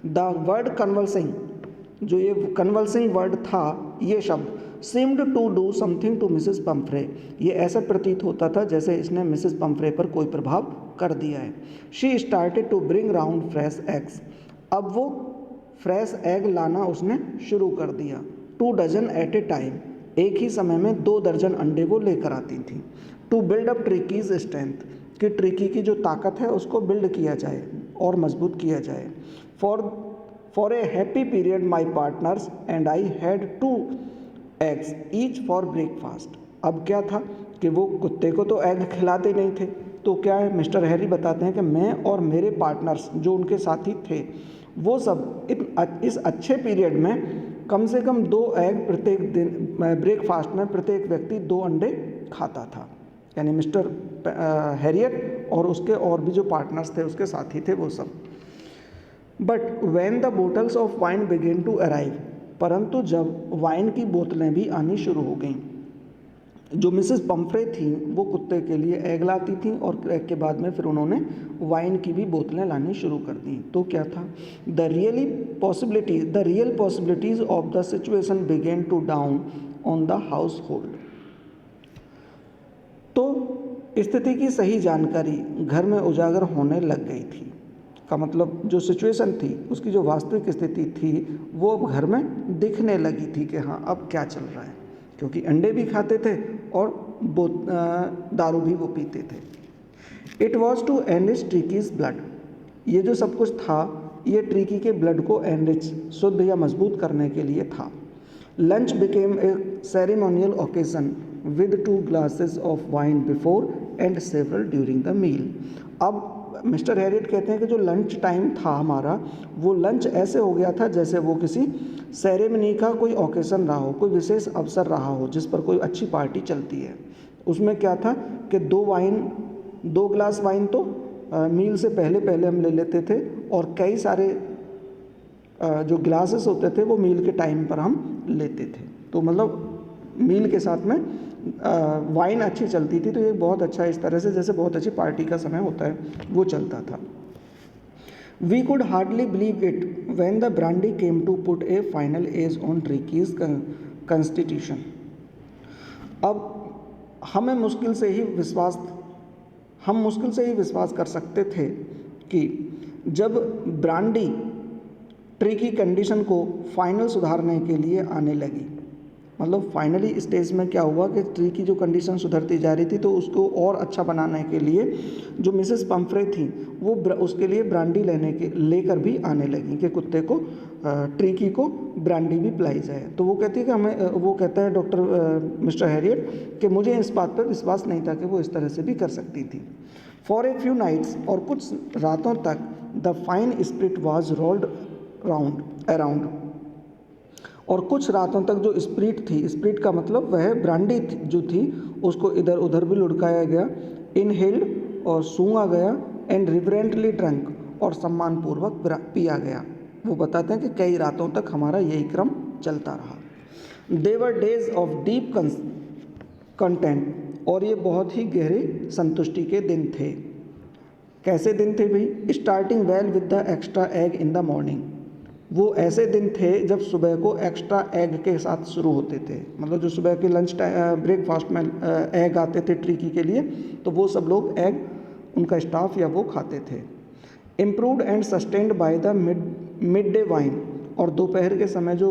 द वर्ड कन्वल्सिंग, जो ये कन्वल्सिंग वर्ड था, ये शब्द seemed to do something to Mrs Pumphrey, ये ऐसा प्रतीत होता था जैसे इसने मिसेस पंफ्रे पर कोई प्रभाव कर दिया है। She started to bring round fresh eggs, अब वो फ्रेश एग लाना उसने शुरू कर दिया। 2 डजन एट ए टाइम, एक ही समय में 2 दर्जन अंडे वो लेकर आती थी। To build up Tricky's strength, कि ट्रिकी की जो ताकत है उसको बिल्ड किया जाए और मजबूत किया जाए। For a happy period my partners and I had 2 eggs each for breakfast. अब क्या था कि वो कुत्ते को तो एग खिलाते नहीं थे, तो क्या है, मिस्टर हैरी बताते हैं कि मैं और मेरे पार्टनर्स जो उनके साथी थे, वो सब इस अच्छे पीरियड में कम से कम 2 एग प्रत्येक दिन, ब्रेकफास्ट में प्रत्येक व्यक्ति 2 अंडे खाता था। यानी मिस्टर हैरियट और उसके और भी जो पार्टनर्स थे, उसके साथी थे, वो सब। But when the bottles of wine began to arrive, परंतु जब वाइन की बोतलें भी आनी शुरू हो गईं, जो मिसेस पंफ्रे थी वो कुत्ते के लिए एग लाती थी और एग के बाद में फिर उन्होंने वाइन की भी बोतलें लानी शुरू कर दी। तो क्या था, the real possibilities of the situation began to dawn on the household. तो स्थिति की सही जानकारी घर में उजागर होने लग गई थी, का मतलब जो सिचुएशन थी उसकी जो वास्तविक स्थिति थी वो घर में दिखने लगी थी कि हाँ अब क्या चल रहा है, क्योंकि अंडे भी खाते थे और दारू भी वो पीते थे। It was to enrich Tricki's blood, ये जो सब कुछ था ये ट्रिकी के ब्लड को एनरिच, शुद्ध या मजबूत करने के लिए था। Lunch became a ceremonial occasion with 2 glasses of wine before and several during the meal. अब मिस्टर हैरियट कहते हैं कि जो लंच टाइम था हमारा, वो लंच ऐसे हो गया था जैसे वो किसी सेरेमनी का कोई ओकेजन रहा हो, कोई विशेष अवसर रहा हो जिस पर कोई अच्छी पार्टी चलती है। उसमें क्या था कि 2 ग्लास वाइन तो मील से पहले हम ले लेते थे और कई सारे जो ग्लासेस होते थे वो मील के टाइम पर हम लेते थे। तो मतलब मील के साथ में वाइन अच्छी चलती थी, तो ये बहुत अच्छा, इस तरह से जैसे बहुत अच्छी पार्टी का समय होता है वो चलता था। We could hardly believe it when the brandy came to put a final edge on Tricki's constitution. अब हम मुश्किल से ही विश्वास कर सकते थे कि जब ब्रांडी ट्रिकी कंडीशन को फाइनल सुधारने के लिए आने लगी, मतलब फाइनली स्टेज में क्या हुआ कि ट्री की जो कंडीशन सुधरती जा रही थी, तो उसको और अच्छा बनाने के लिए जो मिसेस पंफ्रे थी वो उसके लिए ब्रांडी लेकर भी आने लगी कि कुत्ते को ट्रिकी को ब्रांडी भी पिलाई जाए। तो वो कहती है कि वो कहता है डॉक्टर मिस्टर हैरियट कि मुझे इस बात पर विश्वास नहीं था कि वो इस तरह से भी कर सकती थी। फॉर ए फ्यू नाइट्स, और कुछ रातों तक, the fine spirit was rolled around, और कुछ रातों तक जो स्पिरिट थी, स्पिरिट का मतलब वह ब्रांडी जो थी उसको इधर उधर भी लुढ़काया गया, इनहेल्ड और सूंघा गया, एंड रिवरेंटली ड्रंक, और सम्मानपूर्वक पिया गया। वो बताते हैं कि कई रातों तक हमारा यही क्रम चलता रहा। दे वर डेज ऑफ डीप कंटेंट, और ये बहुत ही गहरी संतुष्टि के दिन थे। कैसे दिन थे भाई? Starting well with the extra egg in the morning, वो ऐसे दिन थे जब सुबह को एक्स्ट्रा एग के साथ शुरू होते थे, मतलब जो सुबह के लंच ब्रेकफास्ट में एग आते थे ट्रिकी के लिए, तो वो सब लोग एग, उनका स्टाफ या वो खाते थे। Improved and sustained by the mid day wine, और दोपहर के समय जो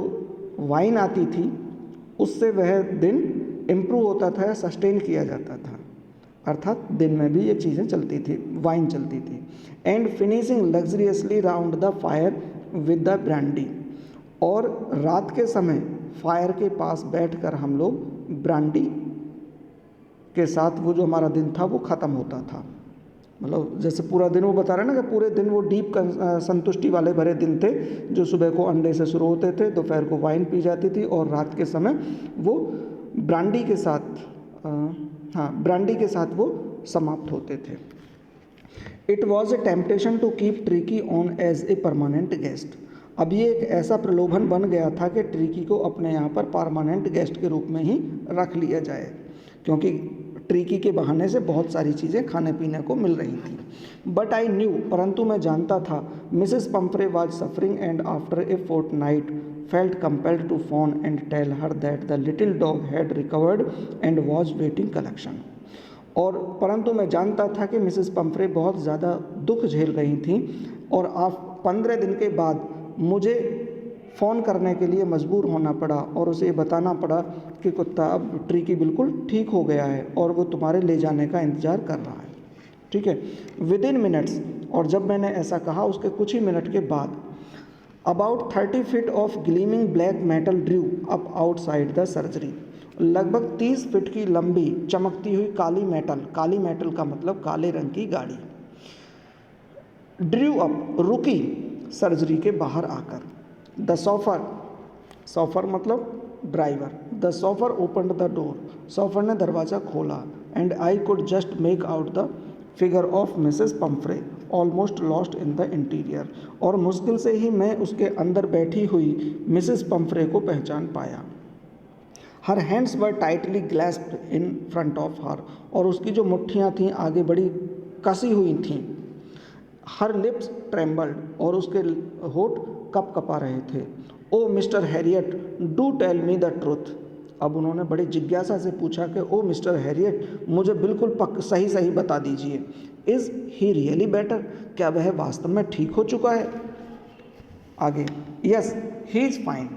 वाइन आती थी उससे वह दिन इम्प्रूव होता था या सस्टेन किया जाता था, अर्थात दिन में भी ये चीज़ें चलती थी, वाइन चलती थी। And finishing luxuriously round the fire with the brandy, और रात के समय फायर के पास बैठकर हम लोग ब्रांडी के साथ वो जो हमारा दिन था वो ख़त्म होता था। मतलब जैसे पूरा दिन वो बता रहे हैं ना कि पूरे दिन वो डीप संतुष्टि वाले भरे दिन थे, जो सुबह को अंडे से शुरू होते थे, दोपहर को वाइन पी जाती थी, और रात के समय वो ब्रांडी के साथ वो समाप्त होते थे। It was a temptation to keep Tricki on as a permanent guest, अब ये एक ऐसा प्रलोभन बन गया था कि ट्रिकी को अपने यहाँ पर परमानेंट गेस्ट के रूप में ही रख लिया जाए, क्योंकि ट्रिकी के बहाने से बहुत सारी चीज़ें खाने पीने को मिल रही थी। बट आई न्यू, परंतु मैं जानता था, Mrs Pumphrey was suffering, and after a fortnight felt compelled to phone and tell her that the little dog had recovered and was waiting collection. और परंतु मैं जानता था कि मिसेस पंफ्रे बहुत ज़्यादा दुख झेल रही थी, और आप 15 दिन के बाद मुझे फ़ोन करने के लिए मजबूर होना पड़ा और उसे ये बताना पड़ा कि कुत्ता अब ट्रिकी बिल्कुल ठीक हो गया है और वो तुम्हारे ले जाने का इंतज़ार कर रहा है। ठीक है, विद इन मिनट्स, और जब मैंने ऐसा कहा उसके कुछ ही मिनट के बाद, about 30 feet of gleaming black metal Drew up outside the surgery, लगभग 30 फीट की लंबी चमकती हुई काली मेटल का मतलब काले रंग की गाड़ी, ड्रू अप, रुकी सर्जरी के बाहर आकर। द सॉफर मतलब driver, the chauffeur opened the door, chauffeur ने दरवाज़ा खोला, and I could just make out the figure of Mrs Pumphrey almost lost in the interior, और मुश्किल से ही मैं उसके अंदर बैठी हुई मिसेस पंफ्रे को पहचान पाया। Her hands were tightly clasped in front of her, और उसकी जो मुट्ठियाँ थीं आगे बड़ी कसी हुई थीं। हर लिप्स ट्रेम्बल्ड, और उसके होठ कप कपा रहे थे। Oh mister Herriot, do tell me the truth, अब उन्होंने बड़ी जिज्ञासा से पूछा कि ओ मिस्टर हैरियट, मुझे बिल्कुल सही बता दीजिए, इज़ ही रियली बेटर, क्या वह वास्तव में ठीक हो चुका है? आगे, यस ही इज़ फाइन,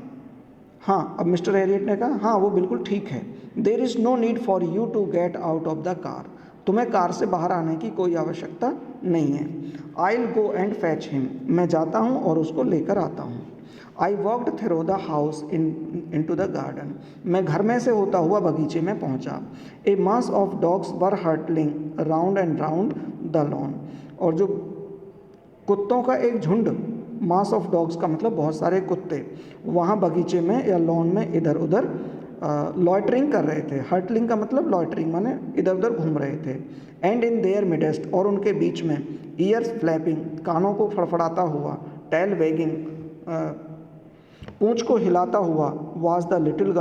हाँ, अब मिस्टर हैरियट ने कहा हाँ वो बिल्कुल ठीक है। There is no need for you to get out of the car, तुम्हें कार से बाहर आने की कोई आवश्यकता नहीं है। I will go and fetch him, मैं जाता हूँ और उसको लेकर आता हूँ। I walked through the house into the garden, मैं घर में से होता हुआ बगीचे में पहुँचा। A mass of dogs were hurtling round and round the lawn, और जो कुत्तों का एक झुंड, मास ऑफ डॉग्स का मतलब बहुत सारे कुत्ते, वहाँ बगीचे में या लॉन में इधर उधर लॉयटरिंग कर रहे थे। हर्टलिंग का मतलब लॉयटरिंग माने इधर उधर घूम रहे थे। एंड इन देयर मिडेस्ट, और उनके बीच में, ईयर्स फ्लैपिंग, कानों को फड़फड़ाता हुआ, टेल वेगिंग, पूंछ को हिलाता हुआ, was the little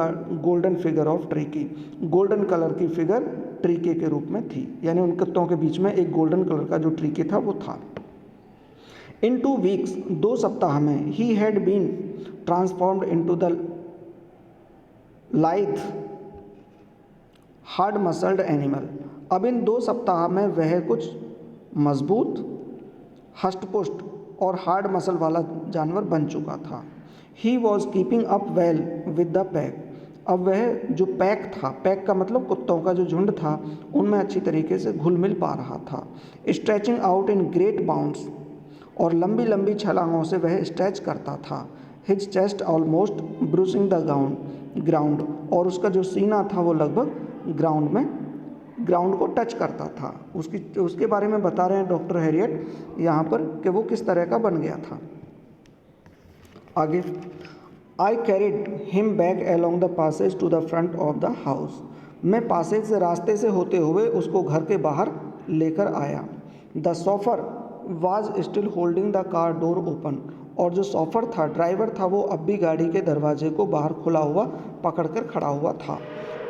golden figure of tricky, golden colour की फिगर ट्रिकी के रूप में थी, यानी उन कुत्तों के बीच में एक गोल्डन कलर का जो ट्रिकी था वो था। इन 2 वीक्स, 2 सप्ताह में, he had been transformed into the lithe hard muscled animal, अब इन 2 सप्ताह में वह कुछ मजबूत, हष्टपुष्ट और हार्ड मसल वाला जानवर बन चुका था। He was keeping up well with the pack, अब वह जो पैक था, पैक का मतलब कुत्तों का जो झुंड था, उनमें अच्छी तरीके से घुल मिल पा रहा था। Stretching out in great bounds, और लंबी लंबी छलांगों से वह स्ट्रेच करता था। His chest almost bruising the ground, और उसका जो सीना था वो लगभग ग्राउंड को टच करता था। उसके बारे में बता रहे हैं डॉक्टर हैरियट यहाँ पर कि वो किस तरह का बन गया था। आगे, I carried him back along the passage to the front of the house, मैं पासेज से रास्ते से होते हुए उसको घर के बाहर लेकर आया। The chauffeur was still holding the car door open, और जो सॉफर था, ड्राइवर था, वो अब भी गाड़ी के दरवाजे को बाहर खुला हुआ पकड़कर खड़ा हुआ था।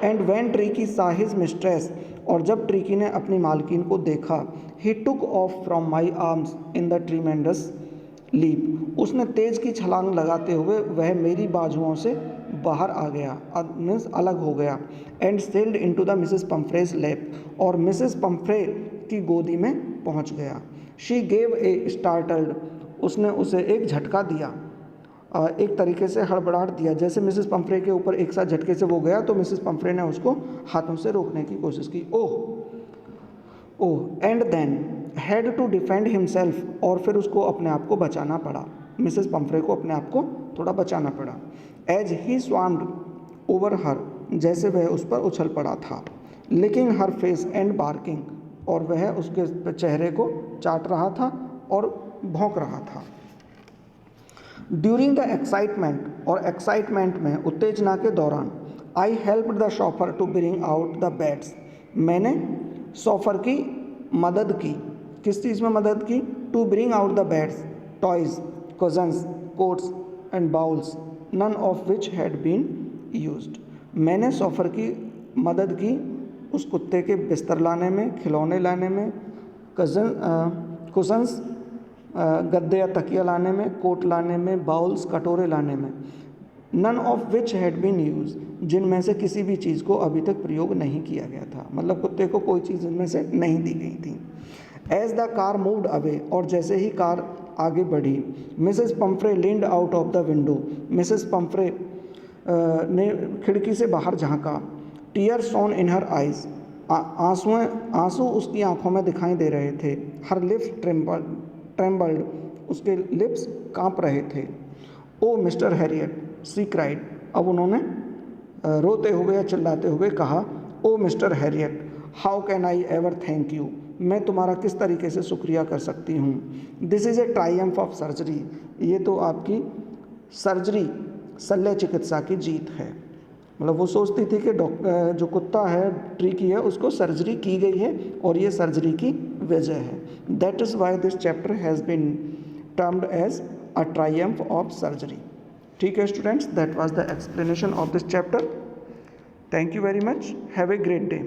And when Tricki saw his mistress, और जब ट्रिकी ने अपनी मालकिन को देखा, he took off from my arms in the tremendous leap, उसने तेज की छलांग लगाते हुए वह मेरी बाजुओं से बाहर आ गया, मीन्स अलग हो गया। And sailed into the Mrs Pumphrey's lap, और मिसेस पम्फ्रे की गोदी में पहुंच गया। शी गेव ए स्टार्टल्ड, उसने उसे एक झटका दिया, एक तरीके से हड़बड़ाहट दिया। जैसे मिसेस पम्फ्रे के ऊपर एक साथ झटके से वो गया तो मिसेस पम्फ्रे ने उसको हाथों से रोकने की कोशिश की। Oh and then had to defend himself, और फिर उसको अपने आप को बचाना पड़ा, मिसेस पम्फ्रे को अपने आप को थोड़ा बचाना पड़ा। As he swarmed over her, जैसे वह उस पर उछल पड़ा था। Licking her face and barking, और वह उसके चेहरे को चाट रहा था और भौंक रहा था। ड्यूरिंग द एक्साइटमेंट, और एक्साइटमेंट में, उत्तेजना के दौरान, I helped the chauffeur to bring out the beds, मैंने शॉफर की मदद की। किस चीज़ में मदद की? To bring out the beds, toys, cushions, coats and bowls, none of which had been used, मैंने शॉफर की मदद की उस कुत्ते के बिस्तर लाने में, खिलौने लाने में, कुशन्स गद्दे या तकिया लाने में, कोट लाने में, बाउल्स कटोरे लाने में, none of which had been use, जिनमें से किसी भी चीज़ को अभी तक प्रयोग नहीं किया गया था, मतलब कुत्ते को कोई चीज़ इनमें से नहीं दी गई थी। As the car moved away, और जैसे ही कार आगे बढ़ी, Mrs Pumphrey leaned out of the window, Mrs Pumphrey ने खिड़की से बाहर झांका। Tear shone in her eyes, आंसू उसकी आंखों में दिखाई दे रहे थे। हर लिप्स ट्रेम्बल्ड, उसके लिप्स कांप रहे थे। Oh mister Herriot, she cried, अब उन्होंने रोते हुए या चिल्लाते हुए कहा, oh mister Herriot, how can I ever thank you, मैं तुम्हारा किस तरीके से शुक्रिया कर सकती हूँ। This is a Triumph of surgery, ये तो आपकी सर्जरी, शल्य चिकित्सा की जीत है। मतलब वो सोचती थी कि जो कुत्ता है, ट्रिकी है, उसको सर्जरी की गई है और ये सर्जरी की वजह है। That is why this chapter has been termed as a triumph of surgery. ठीक है students, that was the explanation of this chapter. Thank you very much, have a great day.